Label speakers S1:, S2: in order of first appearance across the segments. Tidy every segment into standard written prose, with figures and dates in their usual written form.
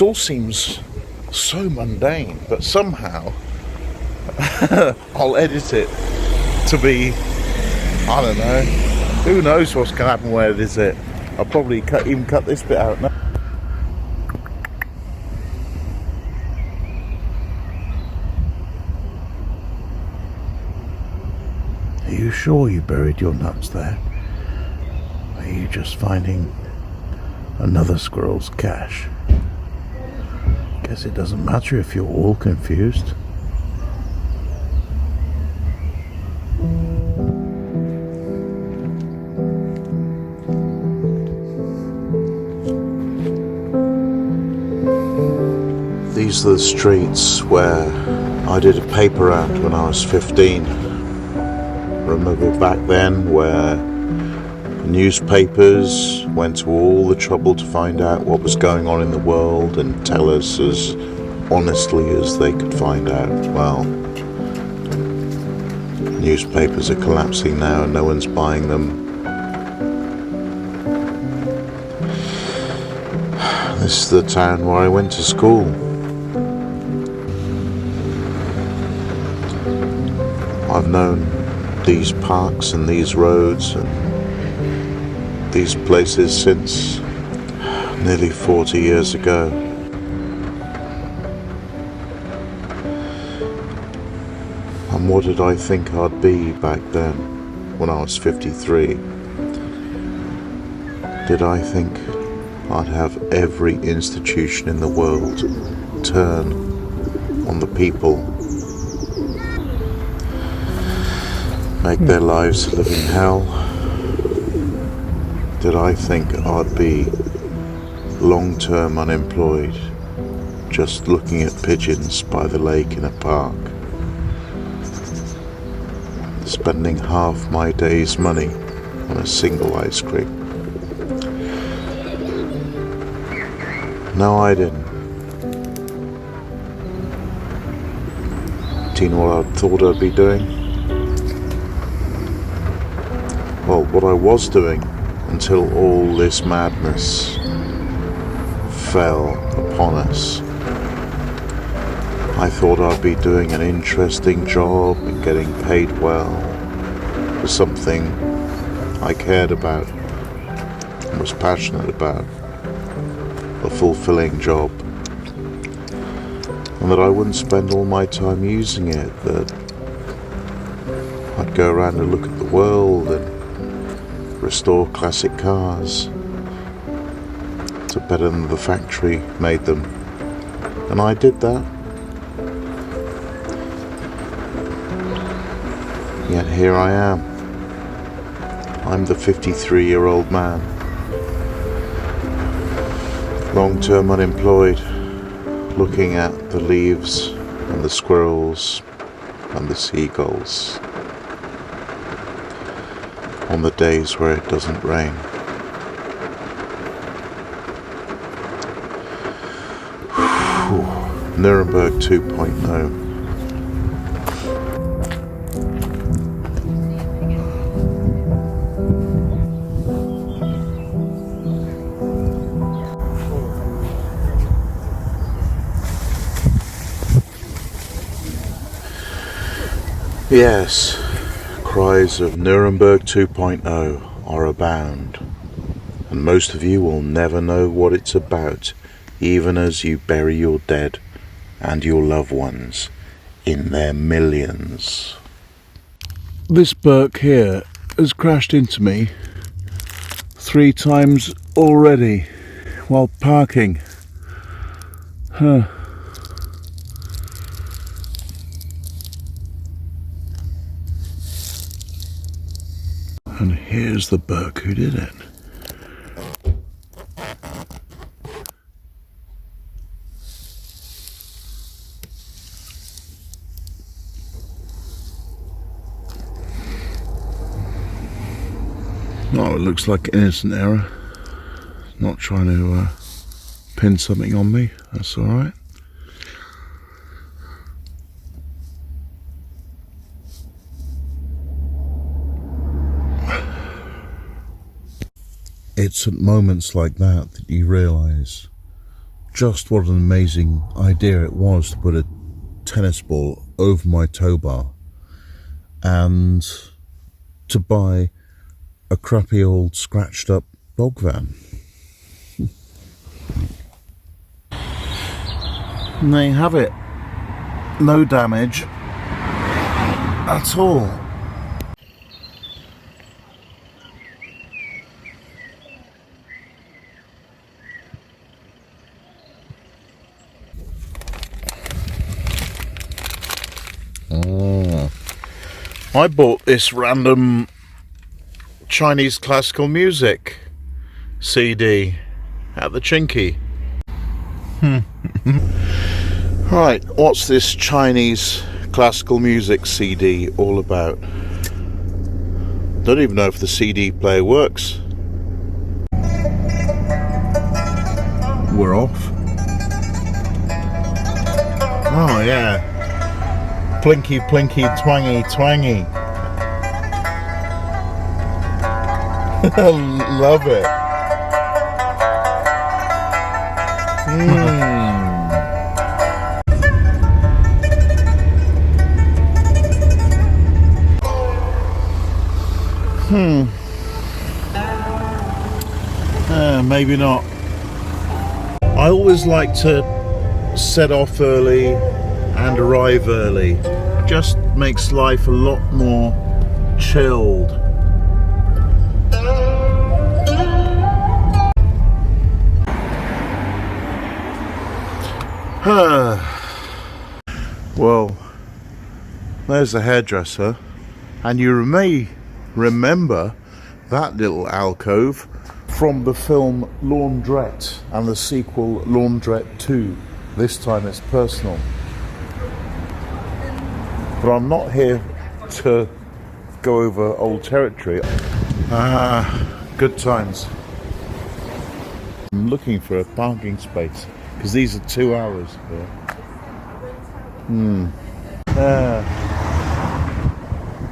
S1: It all seems so mundane, but somehow I'll edit it to be, I don't know, who knows what's going to happen where it is it. I'll probably even cut this bit out now. Are you sure you buried your nuts there? Are you just finding another squirrel's cache? Guess it doesn't matter if you're all confused. These are the streets where I did a paper round when I was 15. Remember back then where newspapers went to all the trouble to find out what was going on in the world and tell us as honestly as they could find out. Well, newspapers are collapsing now and no one's buying them. This is the town where I went to school. I've known these parks and these roads and these places since nearly 40 years ago. And what did I think I'd be back then when I was 53? Did I think I'd have every institution in the world turn on the people, make their lives a living hell? Did I think I'd be long-term unemployed, just looking at pigeons by the lake in a park, spending half my day's money on a single ice cream? No, I didn't. Do you know what I thought I'd be doing? Well, what I was doing until all this madness fell upon us. I thought I'd be doing an interesting job and getting paid well for something I cared about and was passionate about, a fulfilling job, and that I wouldn't spend all my time using it, that I'd go around and look at the world and restore classic cars to better than the factory made them. And I did that. Yet here I am. I'm the 53-year-old man, long-term unemployed, looking at the leaves and the squirrels and the seagulls on the days where it doesn't rain. Nuremberg 2.0. Yes, cries of Nuremberg 2.0 are abound, and most of you will never know what it's about, even as you bury your dead and your loved ones in their millions. This Burke here has crashed into me 3 times already while parking. And here's the Burke who did it. Oh, it looks like innocent error. Not trying to pin something on me. That's all right. It's at moments like that that you realise just what an amazing idea it was to put a tennis ball over my tow bar and to buy a crappy old scratched up dog van. And there you have it. No damage at all. I bought this random Chinese classical music CD at the Chinky. Right, what's this Chinese classical music CD all about? Don't even know if the CD player works. We're off. Oh yeah. Plinky, plinky, twangy, twangy. Love it. Maybe not. I always like to set off early and arrive early. Just makes life a lot more chilled. Well, there's the hairdresser, and you may remember that little alcove from the film Laundrette and the sequel Laundrette 2. This time it's personal. But I'm not here to go over old territory. Good times. I'm looking for a parking space because these are 2 hours here.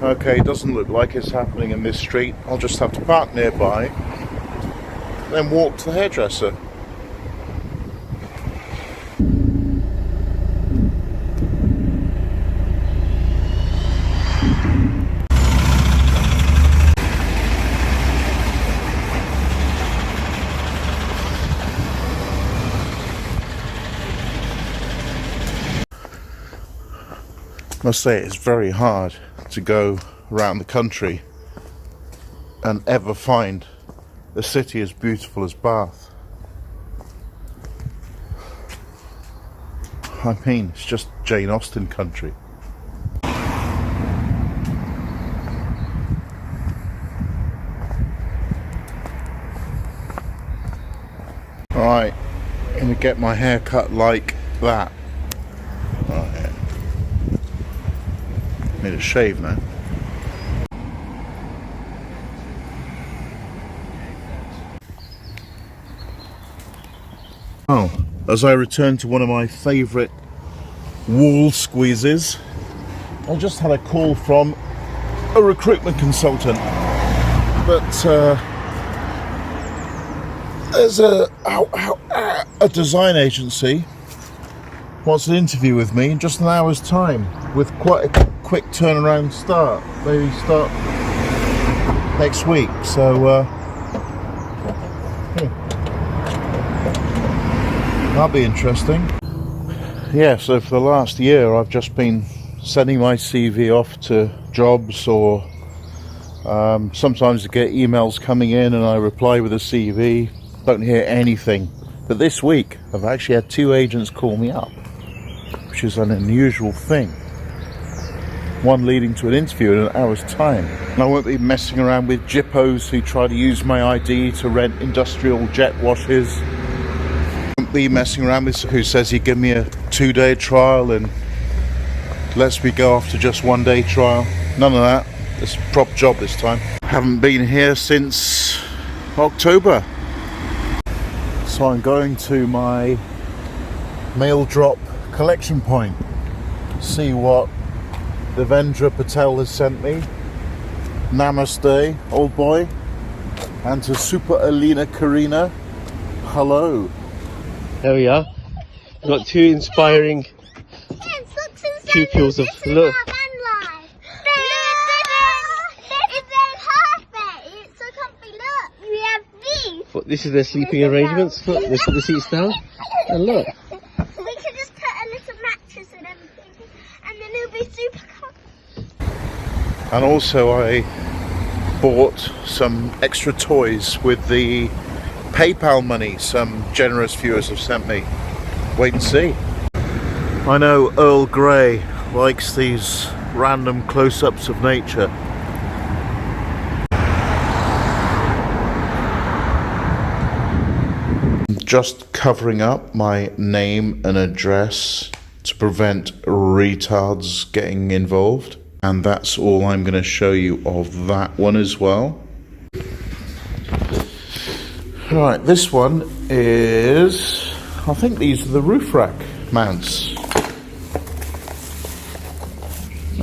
S1: Okay, doesn't look like it's happening in this street. I'll just have to park nearby, then walk to the hairdresser. I must say it's very hard to go around the country and ever find a city as beautiful as Bath. I mean, it's just Jane Austen country. Alright, I'm gonna get my hair cut like that. Right. Need a shave now. Oh, as I return to one of my favourite wall squeezes, I just had a call from a recruitment consultant. But there's a design agency wants an interview with me in just an hour's time with quite a quick turnaround start. Maybe start next week. So that'll be interesting. Yeah, so for the last year I've just been sending my CV off to jobs, or sometimes I get emails coming in and I reply with a CV, don't hear anything. But this week I've actually had 2 agents call me up, which is an unusual thing. One leading to an interview in an hour's time. And I won't be messing around with jippos who try to use my ID to rent industrial jet washes. Be messing around with who says he'd give me a 2-day trial and lets me go after just 1-day trial. None of that. It's a proper job this time. Haven't been here since October. So I'm going to my mail drop collection point. See what Devendra Patel has sent me. Namaste, old boy. And to Super Alina Karina, hello.
S2: There we are. We've got two inspiring pupils of look.
S3: It's so comfy. Look, we have these.
S2: This is their sleeping arrangements. Look, they put the seats down. And look.
S3: We can just put a little mattress and everything, and then it'll be super comfy.
S1: And also I bought some extra toys with the PayPal money some generous viewers have sent me. Wait and see. I know Earl Grey likes these random close-ups of nature. Just covering up my name and address to prevent retards getting involved. And that's all I'm going to show you of that one as well. Right, this one is, I think these are the roof rack mounts.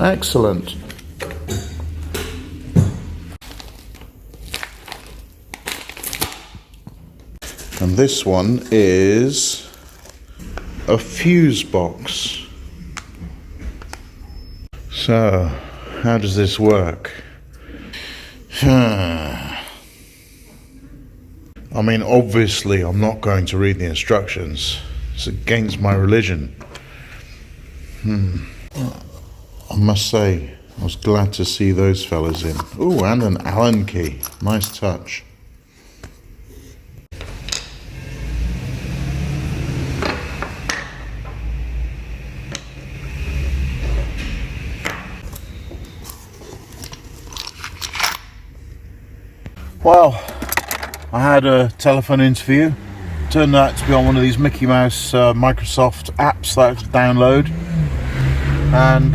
S1: Excellent. And this one is a fuse box. So, how does this work? I mean, obviously, I'm not going to read the instructions. It's against my religion. I must say, I was glad to see those fellas in. Ooh, and an Allen key. Nice touch. Well, I had a telephone interview. Turned out to be on one of these Mickey Mouse Microsoft apps that I could download. And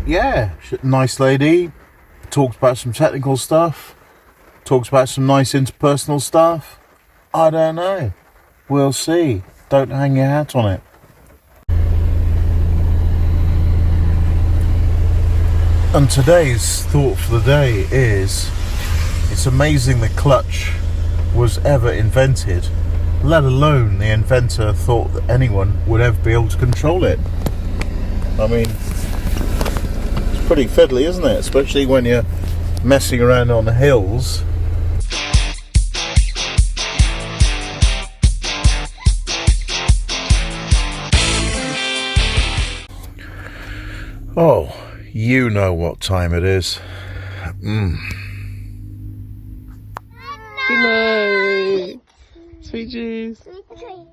S1: yeah, nice lady. Talked about some technical stuff. Talks about some nice interpersonal stuff. I don't know. We'll see. Don't hang your hat on it. And today's thought for the day is, it's amazing the clutch was ever invented, let alone the inventor thought that anyone would ever be able to control it. I mean, it's pretty fiddly, isn't it? Especially when you're messing around on the hills. Oh, you know what time it is.
S2: Good night. Sweet dreams.
S3: Sweet dreams.